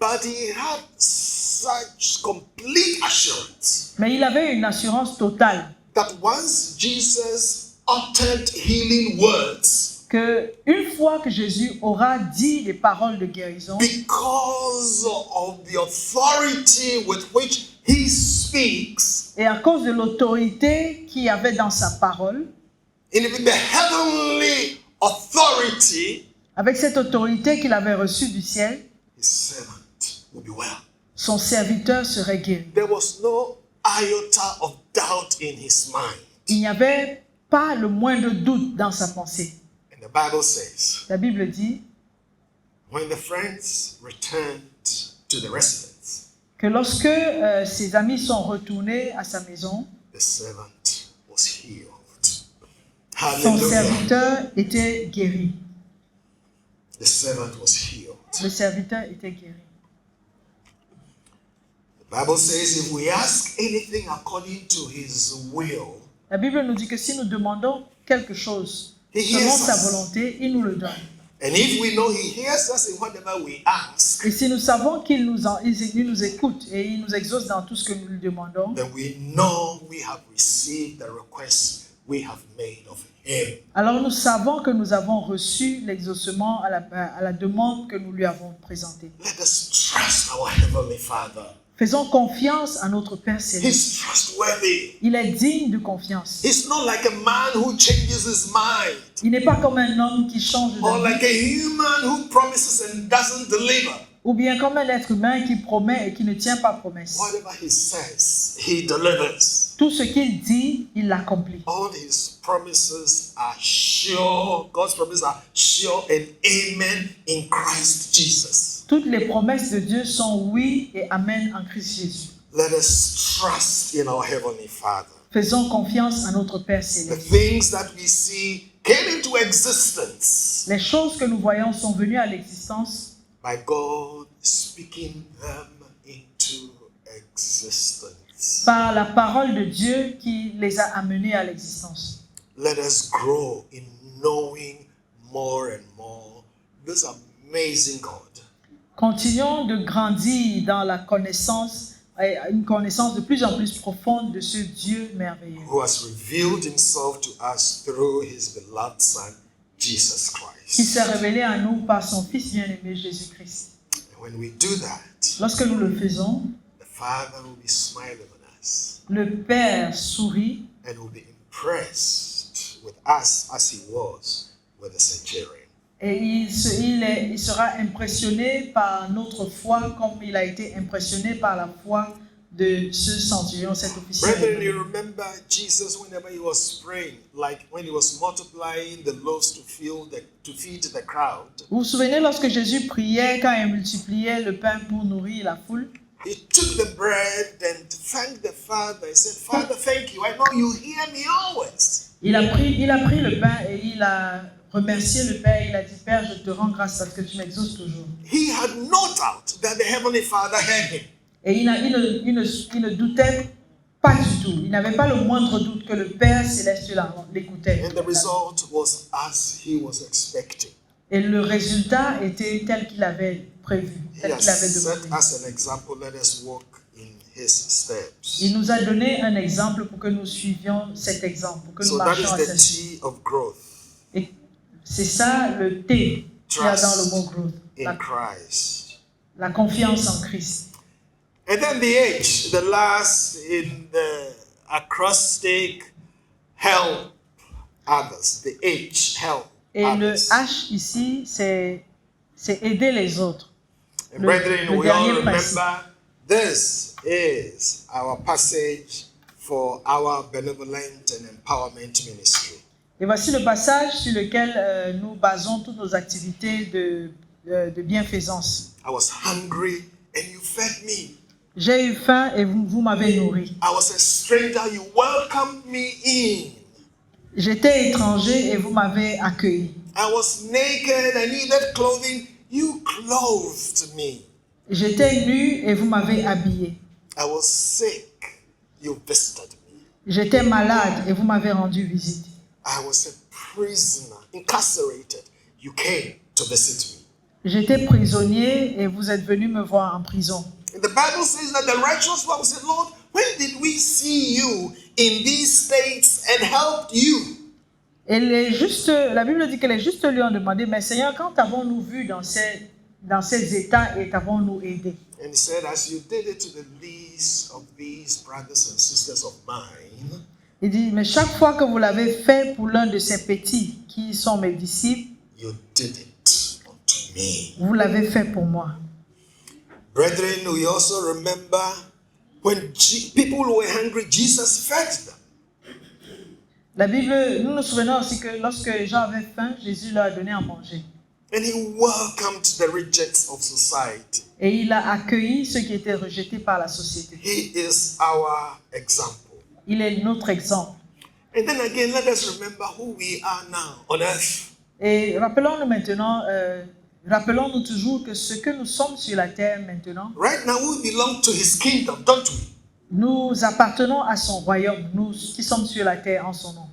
But he had such complete assurance Mais il avait une assurance totale that once Jesus uttered healing words, que une fois que Jésus aura dit les paroles de guérison, because of the authority with which he speaks, et à cause de l'autorité qu'il y avait dans sa parole, in the heavenly authority, avec cette autorité qu'il avait reçue du ciel, his servant will be well. son serviteur serait guéri. There was no iota of doubt in his mind. Il n'y avait pas le moindre doute dans sa pensée. And the Bible says, La Bible dit, when the friends returned to the residence, que lorsque ses amis sont retournés à sa maison, the servant was healed. son Hallelujah. serviteur était guéri. The servant was healed. Le serviteur était guéri. The Bible says if we ask anything according to his will, La Bible nous dit que si nous demandons quelque chose He selon hears sa us. volonté, il nous le donne. and if we know he hears us in whatever we ask, Et si nous savons qu'il il nous écoute et il nous exauce dans tout ce que nous lui demandons, then we know we have received the request we have made of him. alors nous savons que nous avons reçu l'exaucement à la demande que nous lui avons présentée. Let us trust our Heavenly Father. Faisons confiance à notre Père Céleste. He's trustworthy. Il est digne de confiance. He's not like a man who changes his mind, Il n'est pas comme un homme qui change or d'avis, like a human who promises and doesn't deliver. ou bien comme un être humain qui promet et qui ne tient pas promesse. Whatever he says, he delivers. Tout ce qu'il dit, il l'accomplit. All his promises are sure. God's promises are sure and amen in Christ Jesus. Toutes les promesses de Dieu sont oui et amen en Christ Jésus. Let us trust in our Heavenly Father. Faisons confiance à notre Père The Céleste. things that we see came into existence Les choses que nous voyons sont venues à l'existence by God speaking them into existence. par la parole de Dieu qui les a amenées à l'existence. Let us grow in knowing more and more this amazing God. Continuons de grandir dans la connaissance, une connaissance de plus en plus profonde de ce Dieu merveilleux Who has revealed himself to us through his beloved Son, Jesus qui Christ. s'est révélé à nous par son Fils bien-aimé Jésus-Christ. And when we do that, Lorsque nous le faisons, the Father will be smiling on us le Père sourit and will be impressed with us as he was with the centurion. et il sera impressionné par notre foi comme il a été impressionné par la foi de ce centurion, cet officier. Brethren, you remember Jesus whenever he was praying, like when he was multiplying the loaves to feed the crowd. Vous vous souvenez lorsque Jésus priait, quand il multipliait le pain pour nourrir la foule? He took the bread and thanked the Father. He said, Father, thank you. I know you hear me always. Il a pris le pain et il a remercié le Père. Il a dit, Père, je te rends grâce parce que tu m'exauces toujours. He had no doubt that the Heavenly Father heard him. Et il ne doutait pas du tout. Il n'avait pas le moindre doute que le Père Céleste l'écoutait. And the result was as he was expecting. Et le résultat était tel qu'il avait prévu, He tel qu'il avait has set demandé. us an example. Let us walk in his steps. Il nous a donné un exemple pour que nous suivions cet exemple, pour que nous So that marchions à is the cet T of growth Et c'est ça le T qu'il y a dans le mot growth, in Christ. la confiance en Christ. And then the H, the last in the acrostic, help others. The H, help Et le others. H ici, c'est aider les autres. And le- brethren, le we all dernier principe. remember this is our passage for our benevolent and empowerment ministry. Et voici le passage sur lequel nous basons toutes nos activités de bienfaisance. I was hungry and you fed me. J'ai eu faim et vous m'avez nourri. I was a stranger, you welcomed me in. J'étais étranger et vous m'avez accueilli. I was naked, I needed clothing, you clothed me. J'étais nu et vous m'avez habillé. I was sick, you visited me. J'étais malade et vous m'avez rendu visite. I was a prisoner, incarcerated, you came to visit me. J'étais prisonnier et vous êtes venu me voir en prison. And the Bible says that the righteous one said, Lord, when did we see you in these states and helped you? Et la Bible dit que les justes lui ont demandé, mais Seigneur, quand t'avons-nous vu dans ces états et t'avons-nous aidé? And he said, as you did it to the least of these brothers and sisters of mine, Il dit, mais chaque fois que vous l'avez fait pour l'un de ces petits qui sont mes disciples, you did it unto me. vous l'avez fait pour moi. Brethren, we also remember when people were hungry, Jesus fed them. La Bible, nous nous souvenons aussi que lorsque les gens avaient faim, Jésus leur a donné à manger. And he welcomed the rejects of society. Et il a accueilli ceux qui étaient rejetés par la société. He is our example. Il est notre exemple. And then again, let us remember who we are now on earth. Et rappelons-nous maintenant, rappelons-nous toujours que ce que nous sommes sur la terre maintenant, Right now, we belong to his kingdom, don't we? nous appartenons à son royaume, nous qui sommes sur la terre en son nom.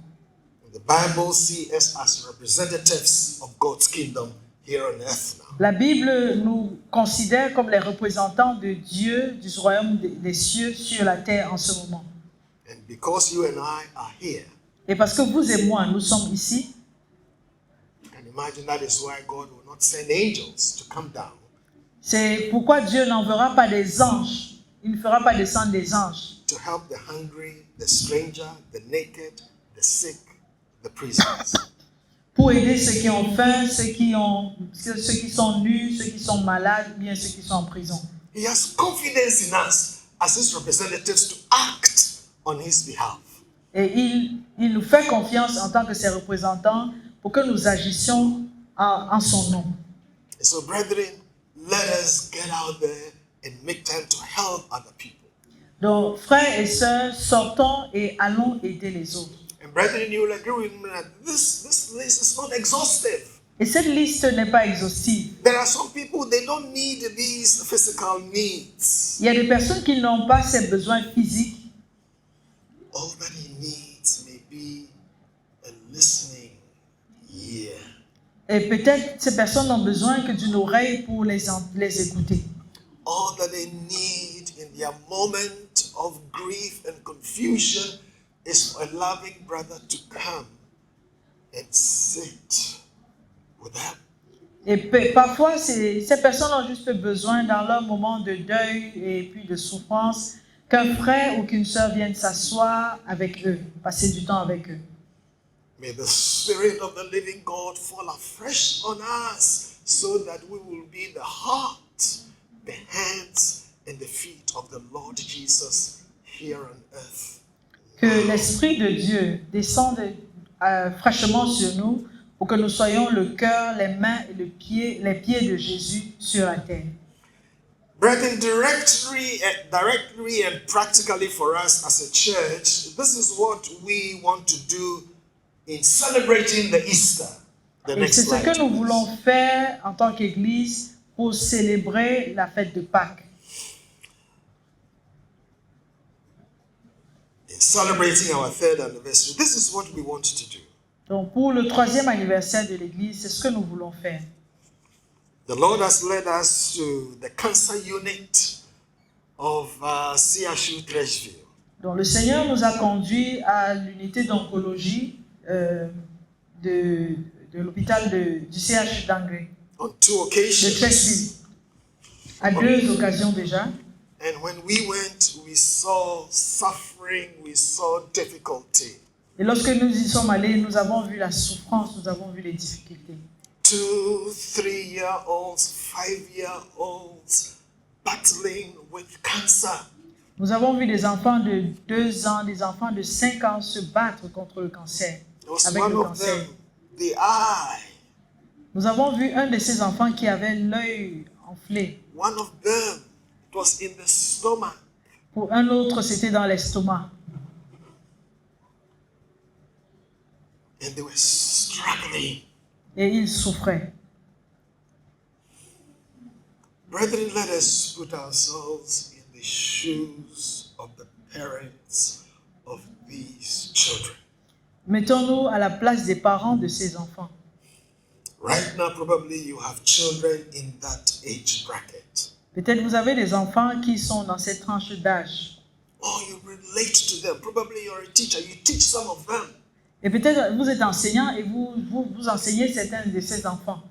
The Bible sees us as representatives of God's kingdom here on earth now. La Bible nous considère comme les représentants de Dieu, du royaume des cieux sur la terre en ce moment. And because you and I are here, Et parce que vous et moi, nous sommes ici, you can imagine that is why God will not send angels to come down. c'est pourquoi Dieu n'enverra pas des anges. Il ne fera pas descendre des anges To help the hungry, the stranger, the naked, the sick, the prisoners. pour aider ceux qui ont faim, ceux qui sont nus, ceux qui sont malades, ou bien ceux qui sont en prison. He has confidence in us as his representatives to act on his behalf. Et il nous fait confiance en tant que ses représentants pour que nous agissions en son nom. And so, brethren, let us get out there and make time to help other people. Donc, frères et sœurs, sortons et allons aider les autres. And brethren, you will agree with me that this list is not exhaustive. Et cette liste n'est pas exhaustive. There are some people, they don't need these physical needs. Il y a des personnes qui n'ont pas ces besoins physiques. All that he needs may be a listening ear. Et peut-être ces personnes n'ont besoin que d'une oreille pour les écouter. All that they need in their moment of grief and confusion is for a loving brother to come and sit with them. Et parfois, ces personnes ont juste besoin, dans leur moment de deuil et puis de souffrance, qu'un frère ou qu'une sœur vienne s'asseoir avec eux, passer du temps avec eux. May the Spirit of the living God fall afresh on us so that we will be the heart, the hands, and the feet of the Lord Jesus here on earth. Que l'Esprit de Dieu descende fraîchement sur nous pour que nous soyons le cœur, les mains et les pieds de Jésus sur la terre. Brethren, directly and practically for us as a church, this is what we want to do in celebrating the Easter. The Et next c'est ce slide, que nous please. voulons faire en tant qu'Église pour célébrer la fête de Pâques. In celebrating our third anniversary, this is what we want to do. Donc pour le 3e anniversaire de l'Église, c'est ce que nous voulons faire. The Lord has led us to the cancer unit of CHU Trècheville. Donc le Seigneur nous a conduits à l'unité d'oncologie de l'hôpital du CHU d'Angré, On two de occasions. Trècheville, à 2 occasions déjà. And when we went, we saw suffering, we saw difficulty. Et lorsque nous y sommes allés, nous avons vu la souffrance, nous avons vu les difficultés. 2, 3-year-olds, 5-year-olds battling with cancer. Nous avons vu des enfants de 2 ans, des enfants de 5 ans se battre contre le cancer, There was avec one le of cancer. them, the eye. Nous avons vu un de ces enfants qui avait l'œil enflé. One of them, it was in the stomach. Pour un autre, c'était dans l'estomac. And they were struggling. Et il souffrait. Brethren, let us put ourselves in the shoes of the parents of these children. Mettons-nous à la place des parents de ces enfants. Right now, probably you have children in that age bracket. Peut-être vous avez des enfants qui sont dans cette tranche d'âge. Oh, you relate to them. Probably you're a teacher. You teach some of them. Et peut-être vous êtes enseignant et vous enseignez certains de ces enfants.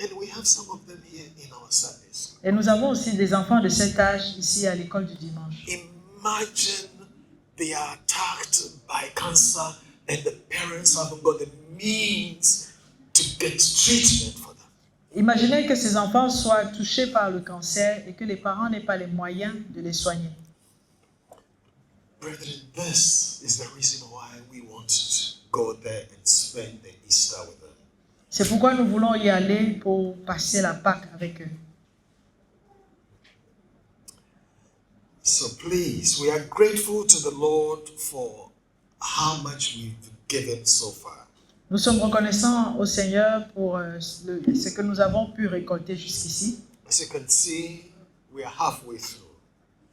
And we have some of them here in our service. Et nous avons aussi des enfants de cet âge ici à l'école du dimanche. Imagine they are attacked by cancer and the parents haven't got the means to get treatment for them. Imaginez que ces enfants soient touchés par le cancer et que les parents n'aient pas les moyens de les soigner. Brethren, this is the reason why we want to go there and spend the Easter with them. C'est pourquoi nous voulons y aller pour passer la Pâque avec eux. So please, we are grateful to the Lord for how much we've given so far. Nous sommes reconnaissants au Seigneur pour ce que nous avons pu récolter jusqu'ici. As you can see, we are halfway through.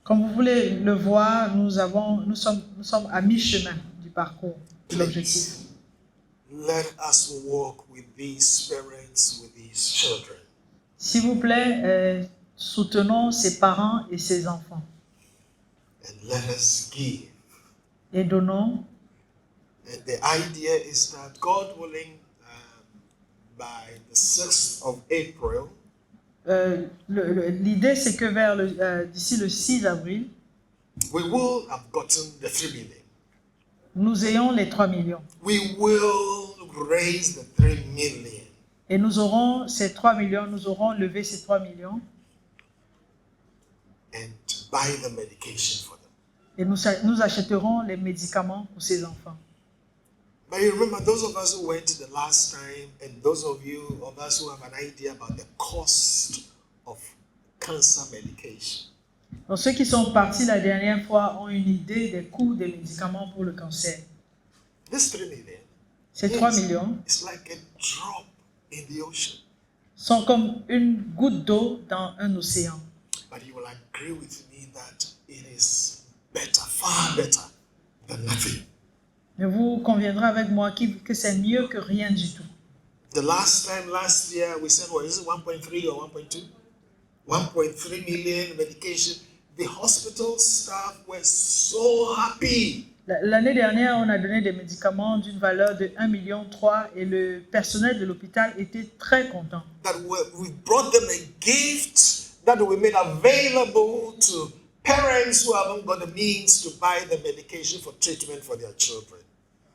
Comme vous voulez le voir, nous sommes à mi-chemin du parcours, de l'objectif. Let us walk with these parents, with these children. S'il vous plaît, soutenons ses parents et ses enfants. And let us give. Et donnons. And the idea is that, God willing, by the 6th of April, L'idée, c'est que d'ici le 6 avril, we will have gotten the 3 million. nous ayons les 3 millions. We will raise the 3 million. Et nous aurons ces 3 millions, nous aurons levé ces 3 millions. And buy the medication for them. Et nous achèterons les médicaments pour ces enfants. But you remember, those of us who went the last time, and those of us who have an idea about the cost of cancer medication. Donc ceux qui sont partis la dernière fois ont une idée des coûts des médicaments pour le cancer. This 3 million, Ces 3 millions it's like a drop in the ocean. sont comme une goutte d'eau dans un océan. But you will agree with me that it is better, far better than nothing. Mais vous conviendrez avec moi que c'est mieux que rien du tout. The last year, we said, well, is it 1.3 or 1.2? 1.3 million medication. The hospital staff were so happy. L'année dernière, on a donné des médicaments d'une valeur de 1,3 million et le personnel de l'hôpital était très content. That we brought them a gift that we made available to parents who haven't got the means to buy the medication for treatment for their children.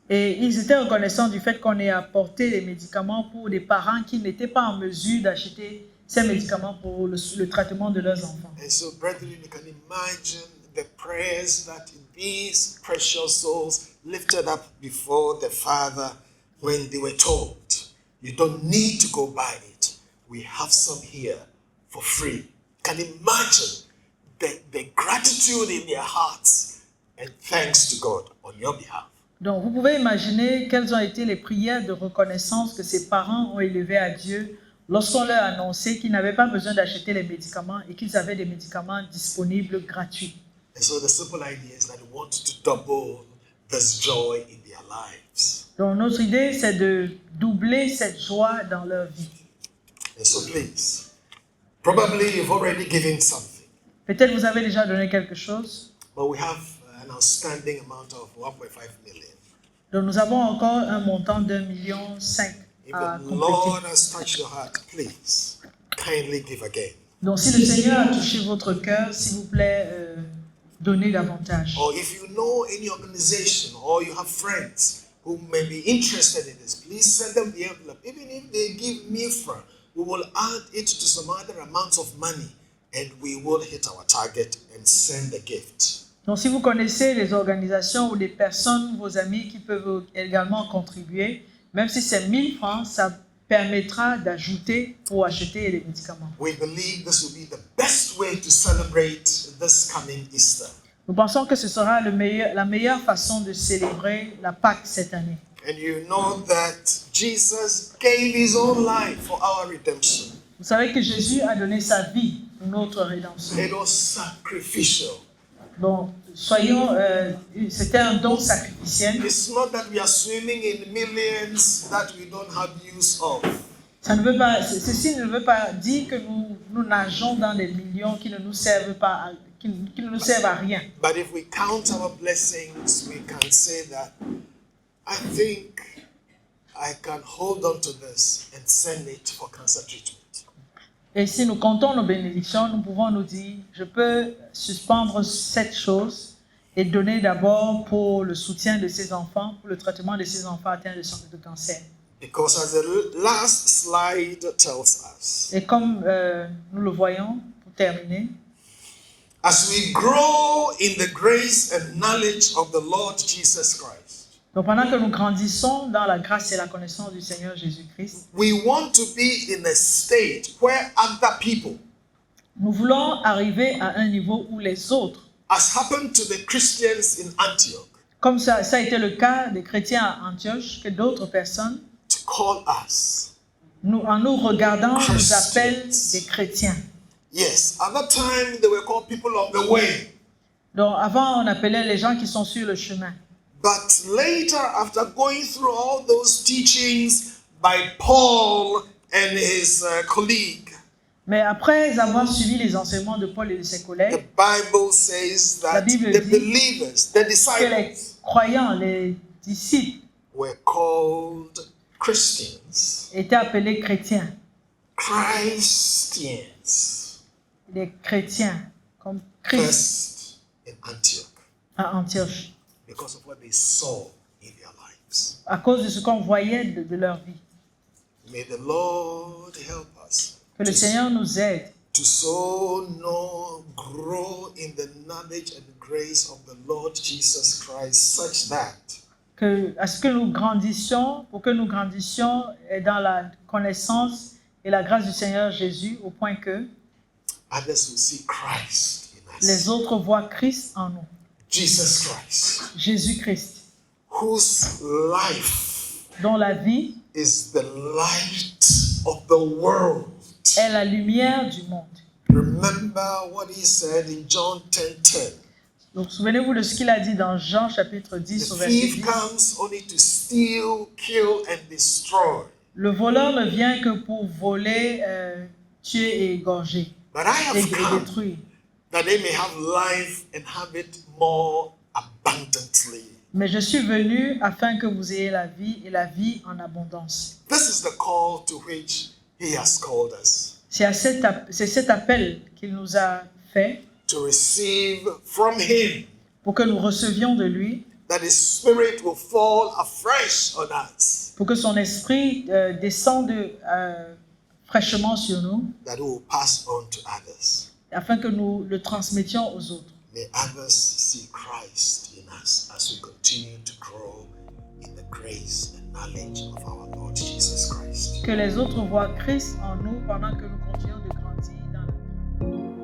Et ils étaient reconnaissants du fait qu'on ait apporté les médicaments pour des parents qui n'étaient pas en mesure d'acheter ces médicaments pour le traitement de leurs enfants. And so, brethren, you can imagine the prayers that these precious souls lifted up before the Father when they were told, you don't need to go buy it. We have some here for free. Can imagine the gratitude in their hearts and thanks to God on your behalf. Donc, vous pouvez imaginer quelles ont été les prières de reconnaissance que ces parents ont élevées à Dieu lorsqu'on leur a annoncé qu'ils n'avaient pas besoin d'acheter les médicaments et qu'ils avaient des médicaments disponibles gratuits. And so the simple idea is that we want to double this joy in their lives. Donc, notre idée, c'est de doubler cette joie dans leur vie. And so please, probably you've already given something, Peut-être vous avez déjà donné quelque chose. but we have an outstanding amount of 1.5 million. Donc, nous avons encore un montant d'1,5 million If à the compléter. Lord has touched your heart, please kindly give again. Donc, si le Seigneur a touché votre cœur, s'il vous plaît, donnez davantage. Or if you know any organization or you have friends who may be interested in this, please send them the envelope. Even if they give MIFRA, we will add it to some other amounts of money and we will hit our target and send the gift. Donc, si vous connaissez des organisations ou des personnes, vos amis qui peuvent également contribuer, même si c'est 1 000 francs, ça permettra d'ajouter pour acheter les médicaments. We believe this will be the best way to celebrate this coming Easter. Nous pensons que ce sera la meilleure façon de célébrer la Pâque cette année. And you know that Jesus gave his own life for our redemption. Vous savez que Jésus a donné sa vie pour notre rédemption. It was sacrificial. Donc, c'était un don sacrificiel. It's not that we are swimming in millions that we don't have use of. Ceci ne veut pas dire que nous nageons dans des millions qui ne nous servent pas, qui ne nous servent à rien. But if we count our blessings, we can say that I think I can hold on to this and send it for cancer treatment. Et si nous comptons nos bénédictions, nous pouvons nous dire, je peux suspendre cette chose et donner d'abord pour le soutien de ces enfants, pour le traitement de ces enfants atteints de cancer. Because as the last slide tells us, Et comme nous le voyons, pour terminer, as we grow in the grace and knowledge of the Lord Jesus Christ, Donc pendant que nous grandissons dans la grâce et la connaissance du Seigneur Jésus-Christ, we want to be in a state where other people, nous voulons arriver à un niveau où les autres, as happened to the Christians in Antioch, comme ça a été le cas des chrétiens à Antioche, que d'autres personnes, to call us. en nous regardant, nous appellent des chrétiens. Yes, at that time they were called people of the way. Donc avant, on appelait les gens qui sont sur le chemin. But later, after going through all those teachings by Paul and his colleague, Mais après avoir suivi les enseignements de Paul et de ses the collègues, Bible says La that Bible the dit believers, the que les disciples, croyants, les disciples, were called Christians. étaient appelés chrétiens. Christians. Les chrétiens, comme Christ First in Antioch, à Antioche, because of what they saw in their lives. à cause de ce qu'on voyait de leur vie. May the Lord help us Que le Seigneur nous aide to grow in the knowledge and the grace of the Lord Jesus Christ, such that à ce que nous grandissions, pour que nous grandissions dans la connaissance et la grâce du Seigneur Jésus, au point que others will see Christ in us. les autres voient Christ en nous. Jesus Christ, Jésus-Christ, whose life dont la vie is the light of the world. est la lumière du monde. Remember what he said in John 10:10. Donc souvenez-vous de ce qu'il a dit dans Jean chapitre 10 au The verset thief 10. comes only to steal, kill, and destroy. Le voleur ne vient que pour voler, tuer et égorger But I et have come détruire. that they may have life and have it more abundantly. Mais je suis venu afin que vous ayez la vie et la vie en abondance. This is the call to which he has called us, C'est cet appel qu'il nous a fait to receive from him, pour que nous recevions de lui, that his spirit will fall afresh on us, pour que son esprit descende fraîchement sur nous, that we will pass on to others. afin que nous le transmettions aux autres. May others see Christ in us as we continue to grow in the grace and knowledge of our Lord Jesus Christ. Que les autres voient Christ en nous pendant que nous continuons de grandir dans la grâce.